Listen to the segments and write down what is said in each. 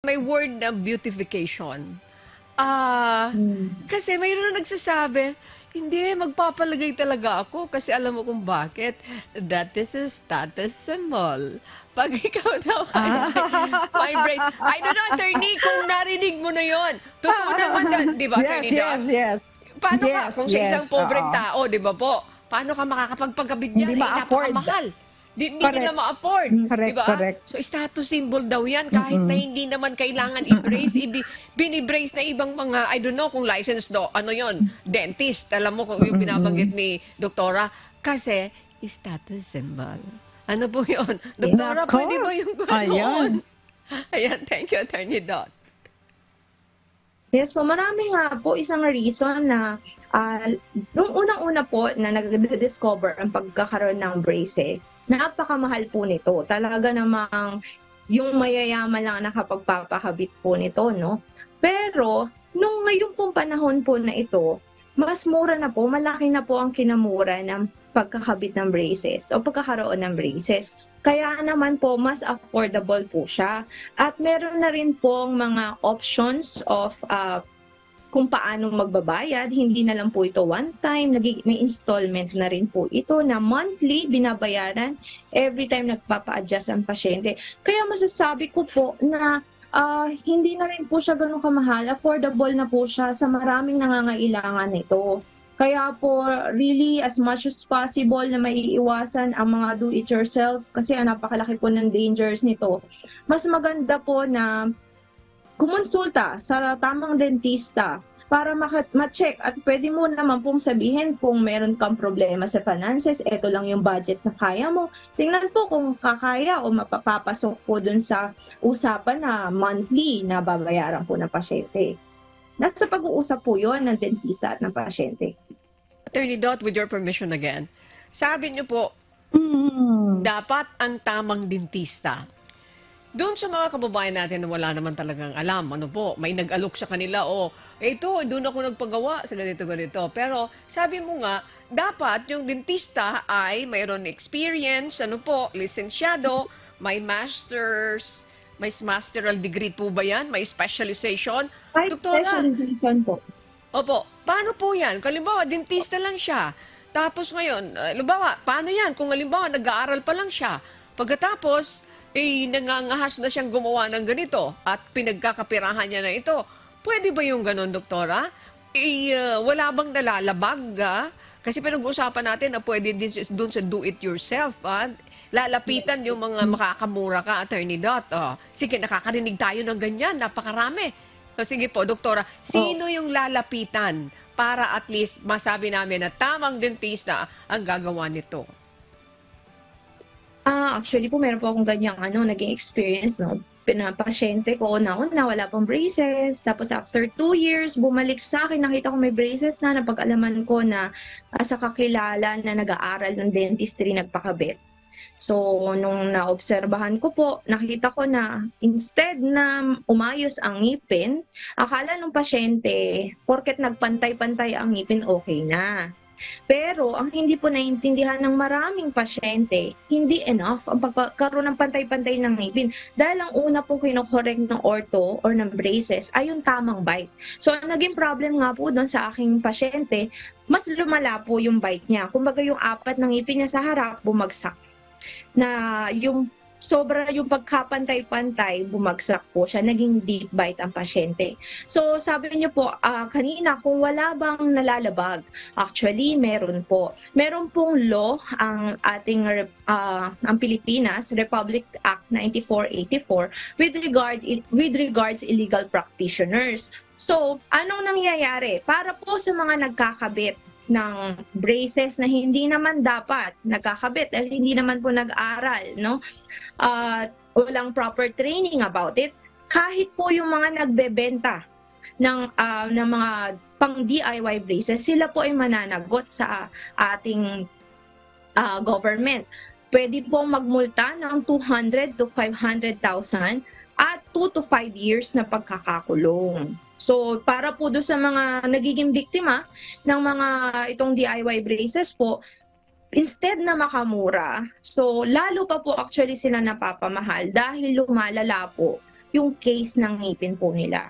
may word na beautification. Kasi mayroon na nagsasabi, hindi, magpapalagay talaga ako kasi alam mo kung bakit. That is a status symbol. Pag ikaw daw ay may brace. I don't know, attorney, kung narinig mo na yon. Totoo naman, di ba, attorney Doc? Yes. Paano ka, kung sa isang pobreng oo. tao, di ba po, paano ka makakapagpagkabit niyan? Hindi ma-afford. Napakamahal. Hindi Correct. nila ma-afford. Correct, Diba? correct. So, status symbol daw yan. Kahit na hindi naman kailangan i-brace. Binibrace na ibang mga, I don't know kung licensed ano yon, dentist. Alam mo kung yung binabanggit ni Doktora. Kasi, status symbol. Ano po yun? Doktora, Nako. pwede ba yung ganoon? Ayan. Ayan, thank you, Attorney Dot. Yes po, marami nga po isang reason na nung unang-una po na nag-discover ang pagkakaroon ng braces, napakamahal po nito. Talaga namang yung mayayaman lang nakapagpapakabit po nito, no? Pero, nung ngayon pong panahon po na ito, mas mura na po, malaki na po ang kinamura ng pagkakabit ng braces o pagkakaroon ng braces. Kaya naman po, mas affordable po siya. At meron na rin pong mga options of kung paano magbabayad. Hindi na lang po ito one time, may installment na rin po ito na monthly binabayaran every time nagpapa-adjust ang pasyente. Kaya masasabi ko po na hindi na rin po siya ganun kamahal. Affordable na po siya sa maraming nangangailangan nito. Kaya po, really, as much as possible na maiiwasan ang mga do-it-yourself kasi napakalaki po ng dangers nito. Mas maganda po na kumonsulta sa tamang dentista para ma-check at pwede mo naman pong sabihin kung meron kang problema sa finances, eto lang yung budget na kaya mo. Tingnan po kung kakaya o mapapapasok po dun sa usapan na monthly na babayaran po ng pasyente. Nasa pag-uusap po yun ng dentista at ng pasyente. Attorney Dot, with your permission again, sabi niyo po, dapat ang tamang dentista. Doon sa mga kababayan natin na wala naman talagang alam, ano po, may nag-alok sa kanila, ito, doon ako nagpagawa sa ganito. Pero sabi mo nga, dapat yung dentista ay mayroon experience, ano po, lisensyado, may master's, may masteral degree po ba yan? May specialization? May Doktora, specialization po. opo, paano po yan? Kalimbawa, dentista lang siya. Tapos ngayon, halimbawa, paano yan? Kung halimbawa, nag-aaral pa lang siya. Pagkatapos, nangangahas na siyang gumawa ng ganito at pinagkakapirahan niya na ito. Pwede ba yung ganon, Doktora? Wala bang nalalabag? Kasi pinag-uusapan natin na pwede din doon sa do-it-yourself. Lalapitan yung mga makakamura ka, Attorney Dot. Sige, nakakarinig tayo ng ganyan. Napakarami. So, sige po, Doktora, sino yung lalapitan para at least masabi namin na tamang dentista ang gagawa nito? Actually po, meron po akong ganyang naging experience, no? Pinapasyente ko una-una, wala pang braces. Tapos after 2 years, bumalik sa akin, nakita ko may braces na, napag-alaman ko na sa kakilala na nag-aaral ng dentistry nagpakabit. So, nung naobserbahan ko po, nakita ko na instead na umayos ang ngipin, akala ng pasyente, porket nagpantay-pantay ang ngipin, okay na. Pero, ang hindi po naiintindihan ng maraming pasyente, hindi enough ang pagkakaroon ng pantay-pantay ng ngipin. Dahil ang una po kinokorek ng ortho or ng braces ay yung tamang bite. So, ang naging problem nga po doon sa aking pasyente, mas lumala po yung bite niya. Kumbaga yung 4 ng ngipin niya sa harap, bumagsak. Na yung sobra yung pagkapantay-pantay, bumagsak po siya, naging deep bite ang pasyente. So sabi niyo po kanina kung wala bang nalalabag, actually meron po. Meron pong law ang ating ang Pilipinas Republic Act 9484 with regards illegal practitioners. So anong nangyayari? Para po sa mga nagkakabit ng braces na hindi naman dapat nagkakabit dahil hindi naman po nag-aral, no? Walang proper training about it. Kahit po yung mga nagbebenta ng mga pang DIY braces, sila po ay mananagot sa ating government. Pwede pong magmulta ng 200 to 500,000 at 2 to 5 years na pagkakakulong. So, para po doon sa mga nagiging biktima ng mga itong DIY braces po, instead na makamura, so lalo pa po actually sila napapamahal dahil lumalala po yung case ng ngipin po nila.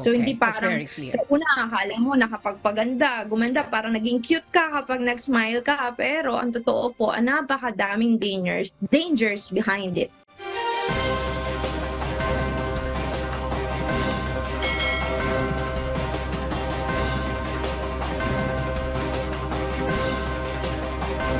So Okay, hindi that's parang very clear. sa una akala mo nakapagpaganda, gumanda, parang naging cute ka kapag nag-smile ka, pero ang totoo po, napakadaming dangers behind it.